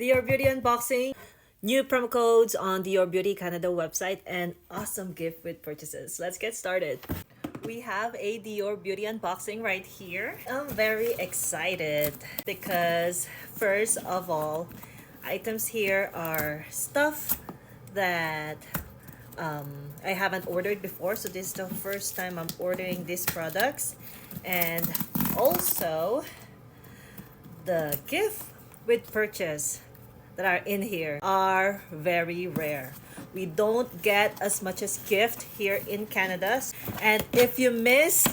Dior Beauty unboxing, new promo codes on Dior Beauty Canada website, and awesome gift with purchases. Let's get started. We have a Dior Beauty unboxing right here. I'm very excited because first of all, items here are stuff that I haven't ordered before, so this is the first time I'm ordering these products. And also the gift with purchase that are in here are very rare. We don't get as much as gift here in Canada. And if you miss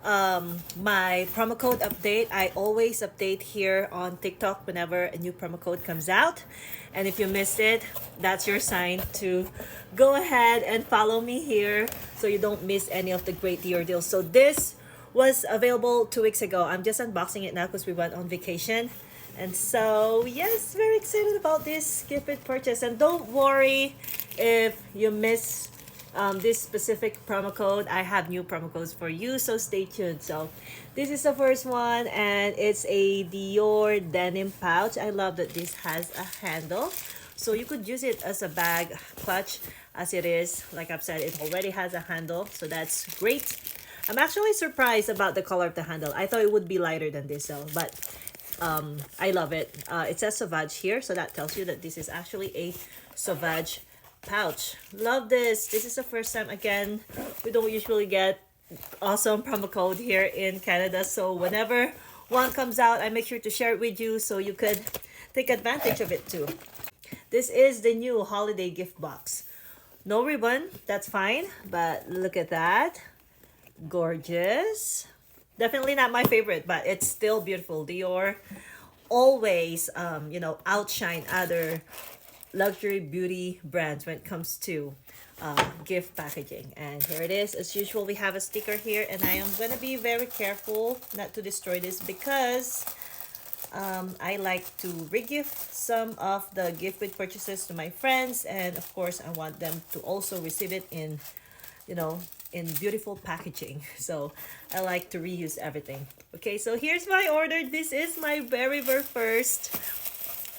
my promo code update, I always update here on TikTok whenever a new promo code comes out. And if you missed it, that's your sign to go ahead and follow me here so you don't miss any of the great Dior deals. So this was available 2 weeks ago. I'm just unboxing it now because we went on vacation. And so, yes, very excited about this gift with purchase. And don't worry if you miss this specific promo code. I have new promo codes for you, so stay tuned. So this is the first one, and it's a Dior denim pouch. I love that this has a handle, so you could use it as a bag clutch as it is. Like I've said, it already has a handle, so that's great. I'm actually surprised about the color of the handle. I thought it would be lighter than this, though, but I love it. It says Sauvage here, so that tells you that this is actually a Sauvage pouch. Love this. This is the first time, again, we don't usually get awesome promo code here in Canada, so whenever one comes out, I make sure to share it with you so you could take advantage of it too. This is the new holiday gift box. No ribbon, that's fine, but look at that. Gorgeous. Definitely not my favorite, but it's still beautiful. Dior always outshine other luxury beauty brands when it comes to gift packaging. And here it is. As usual, we have a sticker here, and I am gonna be very careful not to destroy this because I like to regift some of the gift with purchases to my friends, and of course I want them to also receive it in in beautiful packaging. So I like to reuse everything. Okay, so here's my order. This is my very first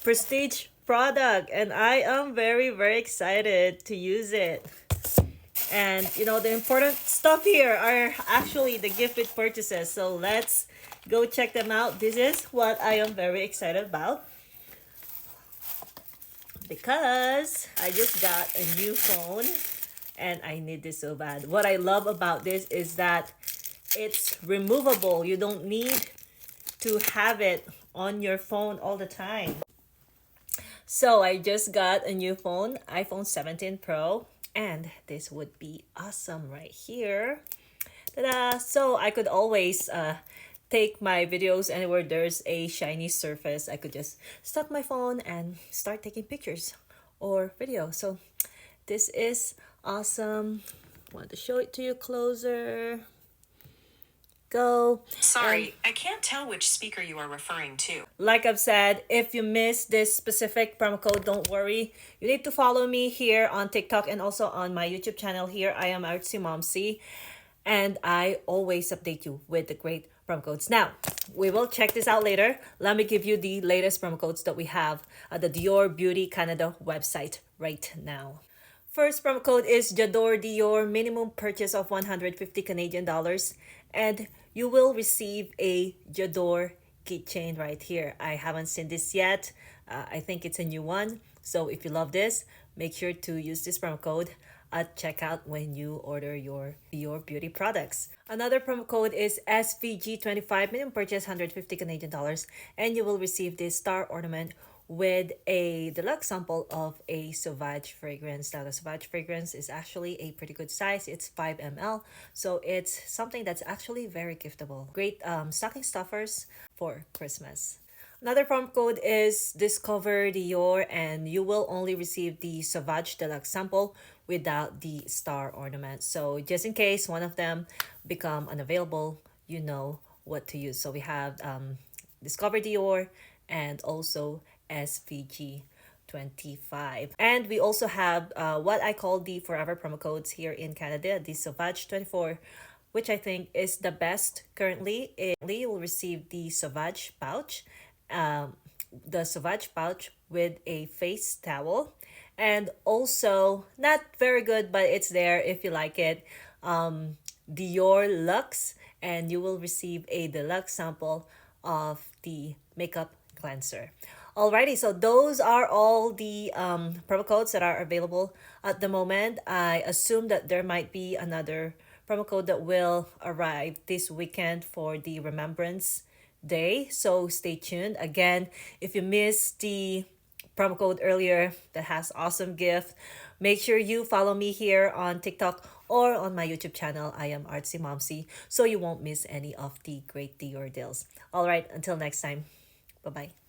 prestige product, and I am very excited to use it. And the important stuff here are actually the gift with purchases, so let's go check them out. This is what I am very excited about because I just got a new phone and I need this so bad. What I love about this is that it's removable. You don't need to have it on your phone all the time. So I just got a new phone, iPhone 17 Pro, and this would be awesome right here. Ta-da! So I could always take my videos anywhere there's a shiny surface. I could just stop my phone and start taking pictures or video. So this is awesome. Want to show it to you closer. Go. Sorry, I can't tell which speaker you are referring to. Like I've said, if you miss this specific promo code, don't worry. You need to follow me here on TikTok and also on my YouTube channel here. I am Artsy, and I always update you with the great promo codes. Now, we will check this out later. Let me give you the latest promo codes that we have at the Dior Beauty Canada website right now. First promo code is J'adore Dior, minimum purchase of 150 Canadian dollars, and you will receive a J'adore keychain right here. I haven't seen this yet. I think it's a new one. So if you love this, make sure to use this promo code at checkout when you order your beauty products. Another promo code is SVG25, minimum purchase 150 Canadian dollars, and you will receive this star ornament with a deluxe sample of a Sauvage fragrance. Now the Sauvage fragrance is actually a pretty good size. It's 5 ml, so it's something that's actually very giftable. Great stocking stuffers for Christmas. Another promo code is Discover Dior, and you will only receive the Sauvage deluxe sample without the star ornament. So just in case one of them become unavailable, you know what to use. So we have Discover Dior and also SVG 25. And we also have what I call the forever promo codes here in Canada, the Sauvage 24, which I think is the best currently. You will receive the Sauvage pouch the Sauvage pouch with a face towel. And also, not very good, but it's there if you like it. Dior Luxe, and you will receive a deluxe sample of the makeup cleanser. Alrighty, so those are all the promo codes that are available at the moment. I assume that there might be another promo code that will arrive this weekend for the Remembrance Day. So stay tuned. Again, if you missed the promo code earlier that has awesome gift, make sure you follow me here on TikTok or on my YouTube channel. I am Artsy Momsy, so you won't miss any of the great Dior deals. All right, until next time. Bye-bye.